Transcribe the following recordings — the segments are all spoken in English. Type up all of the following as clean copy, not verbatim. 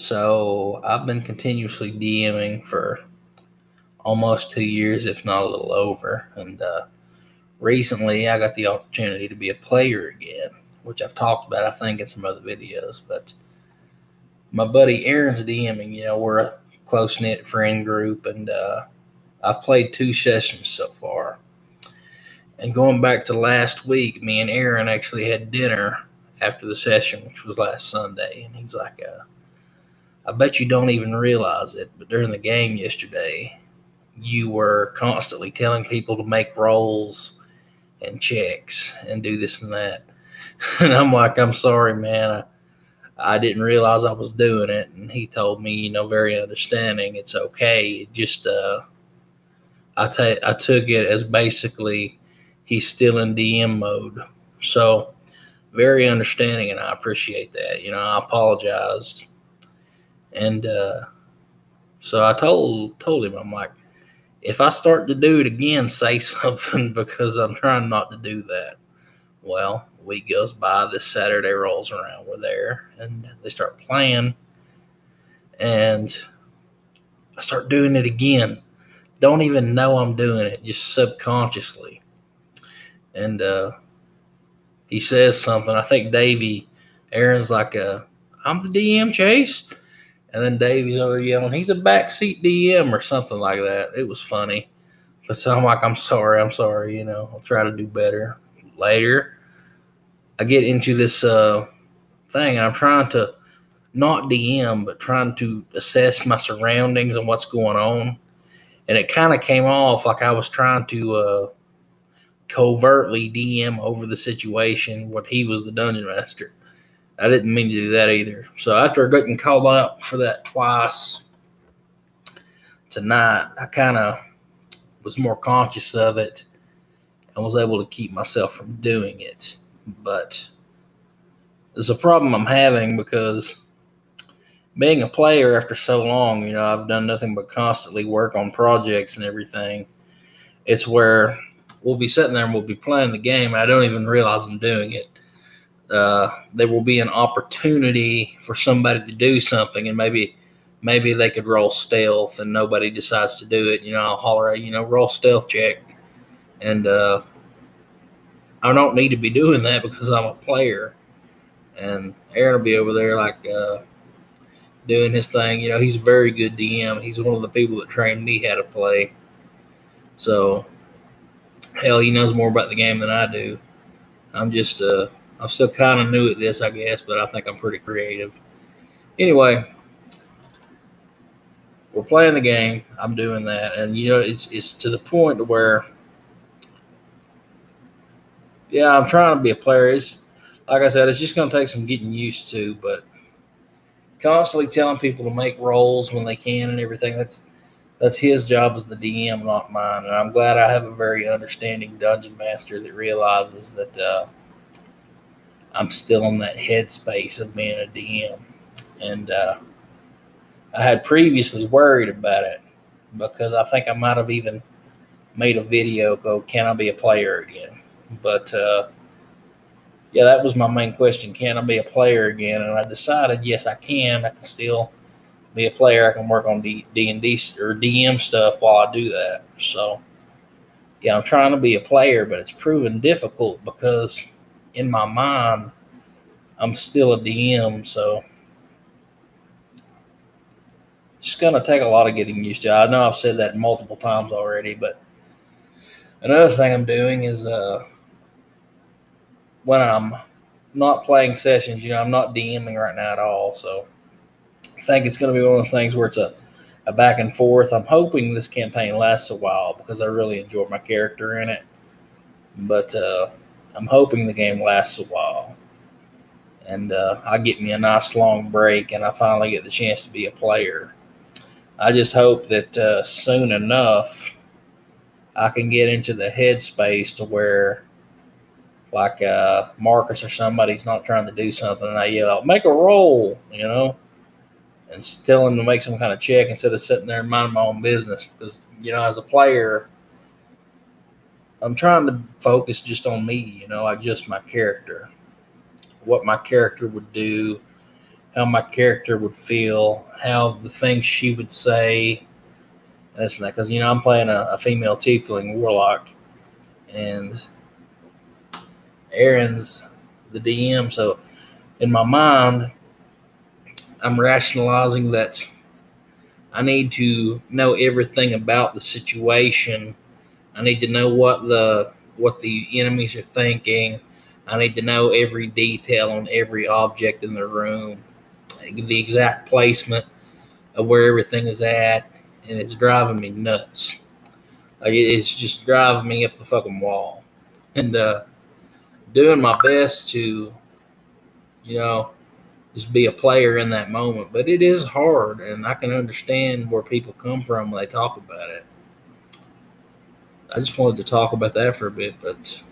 So I've been continuously DMing for almost 2 years, if not a little over. And recently I got the opportunity to be a player again, which I've talked about, I think, in some other videos. But my buddy Aaron's DMing. We're a close knit friend group, and I've played 2 sessions so far. And going back to last week, me and Aaron actually had dinner after the session, which was last Sunday. And he's like, I bet you don't even realize it, but during the game yesterday, you were constantly telling people to make rolls and checks and do this and that. And I'm like, I'm sorry, man. I didn't realize I was doing it. And he told me, very understanding. It's okay. It just, I took it as basically he's still in DM mode. So very understanding, and I appreciate that. I apologized. And so I told him, I'm like, if I start to do it again, say something, because I'm trying not to do that. Well, a week goes by, this Saturday rolls around, we're there, and they start playing, and I start doing it again. Don't even know I'm doing it, just subconsciously. And he says something. I think Aaron's like, I'm the DM, Chase. And then Davey's over yelling, he's a backseat DM or something like that. It was funny. But so I'm like, I'm sorry. I'll try to do better later. I get into this thing, and I'm trying to not DM, but trying to assess my surroundings and what's going on. And it kind of came off like I was trying to covertly DM over the situation when he was the dungeon master. I didn't mean to do that either. So after getting called out for that twice tonight, I kind of was more conscious of it and was able to keep myself from doing it. But there's a problem I'm having, because being a player after so long, I've done nothing but constantly work on projects and everything. It's where we'll be sitting there and we'll be playing the game, and I don't even realize I'm doing it. There will be an opportunity for somebody to do something, and maybe they could roll stealth, and nobody decides to do it. I'll holler at, roll stealth check. And I don't need to be doing that because I'm a player. And Aaron will be over there doing his thing. He's a very good DM. He's one of the people that trained me how to play. So, hell, he knows more about the game than I do. I'm just I'm still kind of new at this, I guess, but I think I'm pretty creative. Anyway, we're playing the game. I'm doing that, and it's to the point where, yeah, I'm trying to be a player. It's like I said, it's just going to take some getting used to, but constantly telling people to make rolls when they can and everything. That's his job as the DM, not mine. And I'm glad I have a very understanding dungeon master that realizes that I'm still in that headspace of being a DM. And I had previously worried about it, because I think I might have even made a video go, can I be a player again? But yeah, that was my main question. Can I be a player again? And I decided, yes, I can. I can still be a player. I can work on D&D or DM stuff while I do that. So, yeah, I'm trying to be a player, but it's proven difficult because in my mind, I'm still a DM. So, it's going to take a lot of getting used to. I know I've said that multiple times already, but another thing I'm doing is when I'm not playing sessions, I'm not DMing right now at all. So I think it's going to be one of those things where it's a back and forth. I'm hoping this campaign lasts a while because I really enjoy my character in it. But I'm hoping the game lasts a while. And I get me a nice long break, and I finally get the chance to be a player. I just hope that soon enough I can get into the headspace to where, like Marcus or somebody's not trying to do something, and I yell out, make a roll, and tell him to make some kind of check instead of sitting there and minding my own business. Because, as a player, I'm trying to focus just on me, like just my character, what my character would do, how my character would feel, how the things she would say, and this and that. Because, I'm playing a female tiefling warlock, and Aaron's the DM. So in my mind, I'm rationalizing that I need to know everything about the situation. I need to know what the enemies are thinking. I need to know every detail on every object in the room, the exact placement of where everything is at, and it's driving me nuts. Like, it's just driving me up the fucking wall, and doing my best to, just be a player in that moment. But it is hard, and I can understand where people come from when they talk about it. I just wanted to talk about that for a bit, but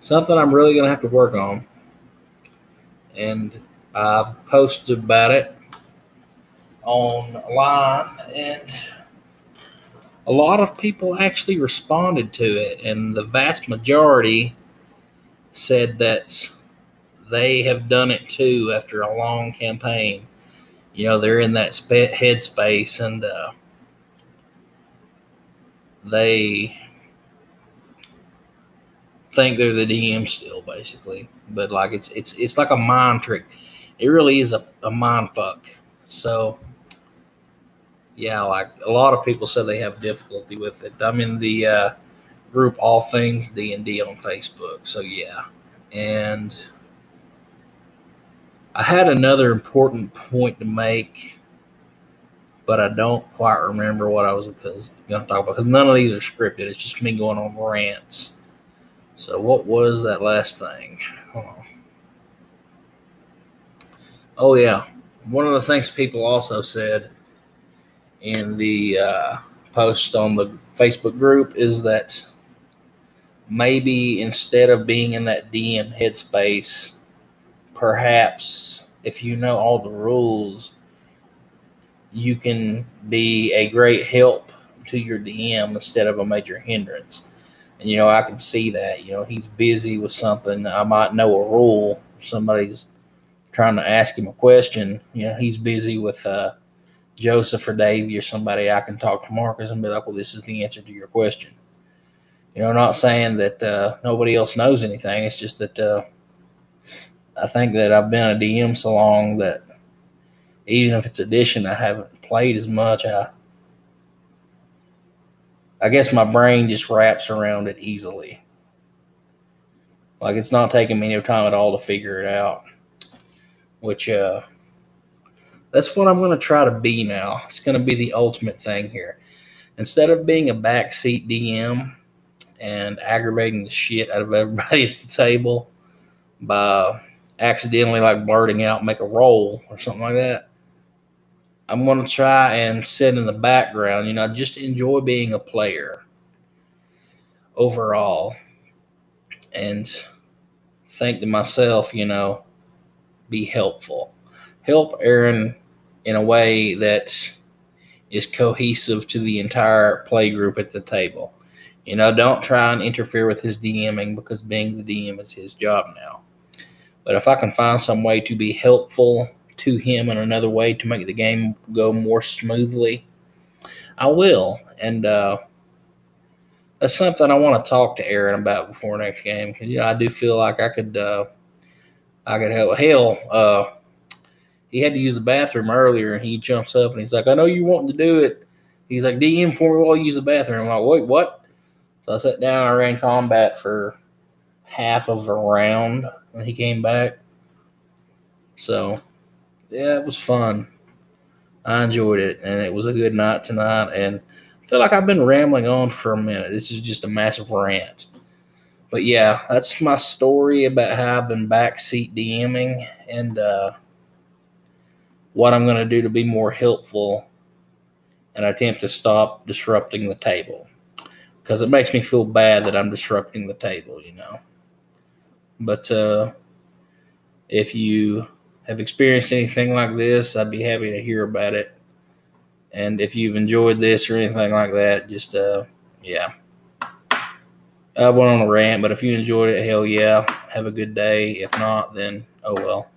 something I'm really going to have to work on. And I've posted about it online, and a lot of people actually responded to it, and the vast majority said that they have done it too after a long campaign. They're in that headspace, and they think they're the DM still, basically. But like, it's like a mind trick. It really is a mind fuck. So yeah, like, a lot of people said they have difficulty with it. I'm in the group All Things D&D on Facebook. So yeah, and I had another important point to make, but I don't quite remember what I was going to talk about, because none of these are scripted. It's just me going on rants. So what was that last thing? Hold on. Oh yeah, one of the things people also said in the post on the Facebook group is that maybe instead of being in that DM headspace, perhaps if you know all the rules, you can be a great help to your DM instead of a major hindrance. And, I can see that. He's busy with something. I might know a rule. Somebody's trying to ask him a question. He's busy with Joseph or Davey or somebody. I can talk to Marcus and be like, well, this is the answer to your question. Not saying that nobody else knows anything. It's just that I think that I've been a DM so long that even if it's addition, I haven't played as much. I guess my brain just wraps around it easily. Like, it's not taking me no time at all to figure it out. Which, that's what I'm going to try to be now. It's going to be the ultimate thing here. Instead of being a backseat DM and aggravating the shit out of everybody at the table by accidentally, like, blurting out, make a roll or something like that, I'm going to try and sit in the background, just enjoy being a player overall, and think to myself, be helpful. Help Aaron in a way that is cohesive to the entire play group at the table. Don't try and interfere with his DMing, because being the DM is his job now. But if I can find some way to be helpful to him in another way to make the game go more smoothly, I will. And that's something I want to talk to Aaron about before next game. Because, I do feel like I could help. Hell, he had to use the bathroom earlier, and he jumps up and he's like, I know you wanting to do it. He's like, DM for me while you use the bathroom. I'm like, wait, what? So I sat down, I ran combat for half of a round when he came back. So yeah, it was fun. I enjoyed it, and it was a good night tonight. And I feel like I've been rambling on for a minute. This is just a massive rant. But yeah, that's my story about how I've been backseat DMing, and what I'm going to do to be more helpful and attempt to stop disrupting the table. Because it makes me feel bad that I'm disrupting the table, But if you have experienced anything like this, I'd be happy to hear about it. And if you've enjoyed this or anything like that, just, yeah. I went on a rant, but if you enjoyed it, hell yeah. Have a good day. If not, then oh well.